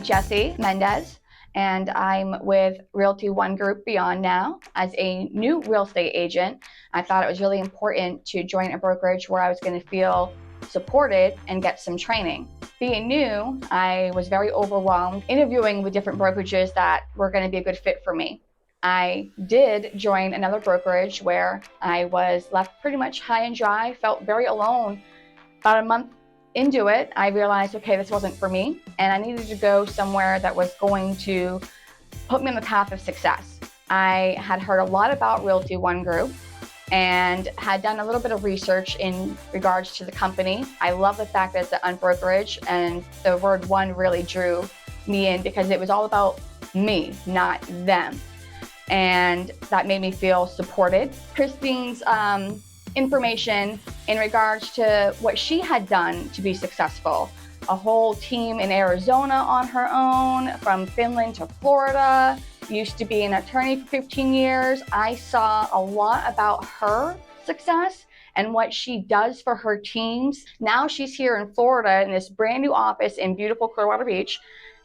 Jessie Mendez, and I'm with RealtyOneGroup Beyond now. As a new real estate agent, I thought it was really important to join a brokerage where I was going to feel supported and get some training. Being new, I was very overwhelmed interviewing with different brokerages that were going to be a good fit for me. I did join another brokerage where I was left pretty much high and dry, felt very alone. About a month into it, I realized, okay, this wasn't for me, and I needed to go somewhere that was going to put me on the path of success. I had heard a lot about RealtyOneGroup and had done a little bit of research in regards to the company. I love the fact that it's an unbrokerage, and the word one really drew me in because it was all about me, not them. And that made me feel supported. Christine's information in regards to what she had done to be successful. A whole team in Arizona on her own, from Finland to Florida, used to be an attorney for 15 years. I saw a lot about her success and what she does for her teams. Now she's here in Florida in this brand new office in beautiful Clearwater Beach.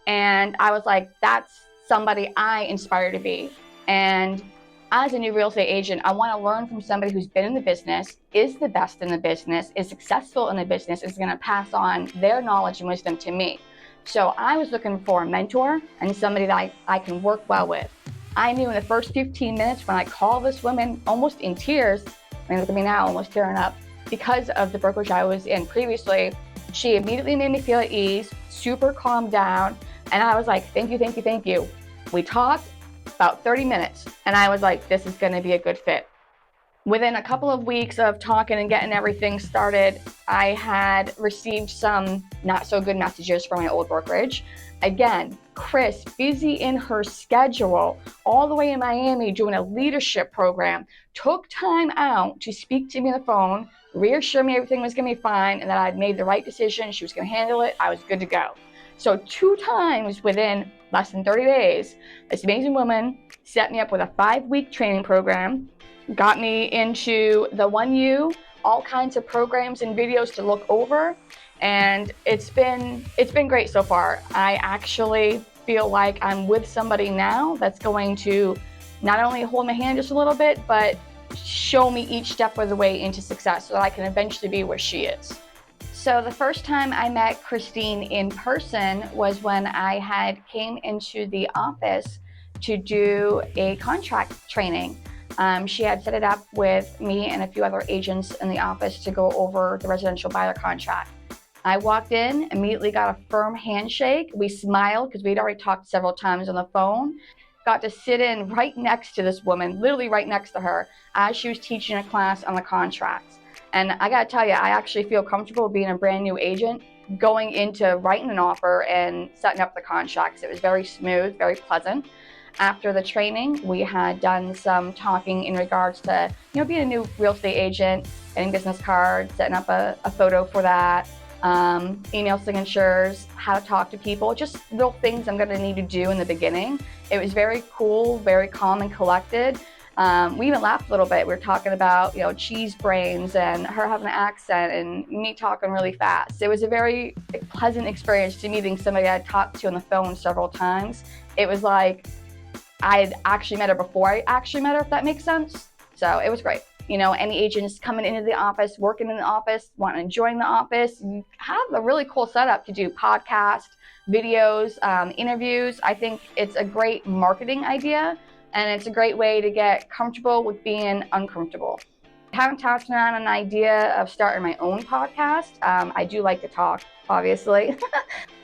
And I was like, that's somebody I inspire to be. And as a new real estate agent, I want to learn from somebody who's been in the business, is the best in the business, is successful in the business, is going to pass on their knowledge and wisdom to me. So I was looking for a mentor and somebody that I can work well with. I knew in the first 15 minutes when I called this woman almost in tears, and look at me now, almost tearing up, because of the brokerage I was in previously, she immediately made me feel at ease, super calmed down, and I was like, thank you, thank you, thank you. We talked about 30 minutes, and I was like, this is going to be a good fit. Within a couple of weeks of talking and getting everything started, I had received some not so good messages from my old brokerage. Again, Chris, busy in her schedule, all the way in Miami doing a leadership program, took time out to speak to me on the phone, reassure me everything was going to be fine, and that I'd made the right decision, she was going to handle it, I was good to go. So 2 times within less than 30 days, this amazing woman set me up with a 5-week training program, got me into the 1U, all kinds of programs and videos to look over, and it's been great so far. I actually feel like I'm with somebody now that's going to not only hold my hand just a little bit, but show me each step of the way into success so that I can eventually be where she is. So the first time I met Christine in person was when I had came into the office to do a contract training. She had set it up with me and a few other agents in the office to go over the residential buyer contract. I walked in, immediately got a firm handshake. We smiled because we'd already talked several times on the phone. Got to sit in right next to this woman, literally right next to her, as she was teaching a class on the contracts. And I gotta tell you, I actually feel comfortable being a brand new agent, going into writing an offer and setting up the contracts. It was very smooth, very pleasant. After the training, we had done some talking in regards to, being a new real estate agent, getting business cards, setting up a photo for that, email signatures, how to talk to people, just little things I'm gonna need to do in the beginning. It was very cool, very calm and collected. We even laughed a little bit. We were talking about, cheese brains and her having an accent and me talking really fast. It was a very pleasant experience to meeting somebody I'd talked to on the phone several times. It was like I had actually met her before I actually met her, if that makes sense. So it was great. Any agents coming into the office, working in the office, wanting to join the office, you have a really cool setup to do podcasts, videos, interviews. I think it's a great marketing idea. And it's a great way to get comfortable with being uncomfortable. I haven't touched on an idea of starting my own podcast. I do like to talk, obviously.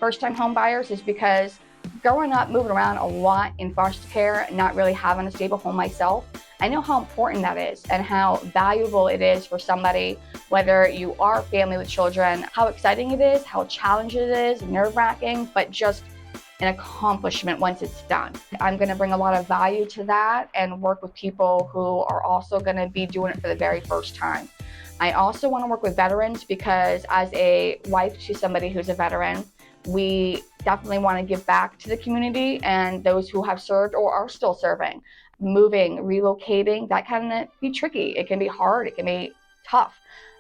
First-time home buyers is because growing up, moving around a lot in foster care, and not really having a stable home myself, I know how important that is and how valuable it is for somebody, whether you are a family with children, how exciting it is, how challenging it is, nerve-wracking, but just an accomplishment once it's done. I'm going to bring a lot of value to that and work with people who are also going to be doing it for the very first time. I also want to work with veterans because as a wife to somebody who's a veteran, we definitely want to give back to the community and those who have served or are still serving. Moving, relocating, that can be tricky. It can be hard. It can be tough.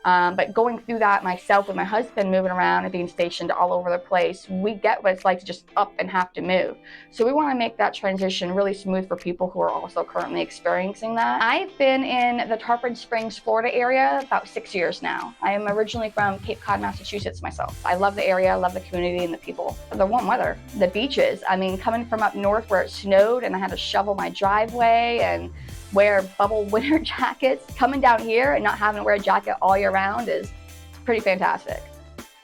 But going through that myself with my husband moving around and being stationed all over the place, we get what it's like to just up and have to move. So we want to make that transition really smooth for people who are also currently experiencing that. I've been in the Tarpon Springs, Florida area about 6 years now. I am originally from Cape Cod, Massachusetts myself. I love the area, I love the community and the people. The warm weather, the beaches. I mean, coming from up north where it snowed and I had to shovel my driveway and wear bubble winter jackets, coming down here and not having to wear a jacket all year round is pretty fantastic.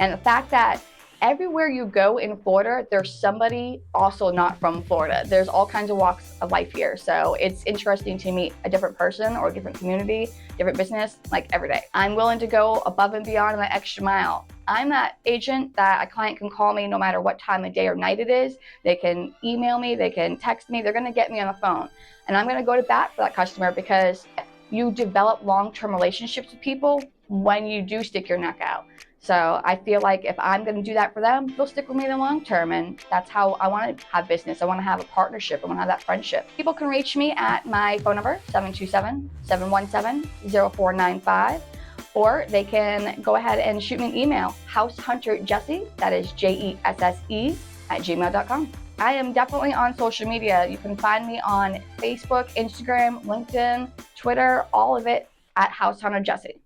And the fact that everywhere you go in Florida, there's somebody also not from Florida. There's all kinds of walks of life here. So it's interesting to meet a different person or a different community, different business, like every day. I'm willing to go above and beyond that extra mile. I'm that agent that a client can call me no matter what time of day or night it is. They can email me, they can text me, they're gonna get me on the phone. And I'm gonna go to bat for that customer because you develop long-term relationships with people when you do stick your neck out. So I feel like if I'm gonna do that for them, they'll stick with me in the long term. And that's how I wanna have business. I wanna have a partnership. I wanna have that friendship. People can reach me at my phone number, 727-717-0495. Or they can go ahead and shoot me an email, househunterjesse, that is JESSE, @gmail.com. I am definitely on social media. You can find me on Facebook, Instagram, LinkedIn, Twitter, all of it at House Hunter Jesse.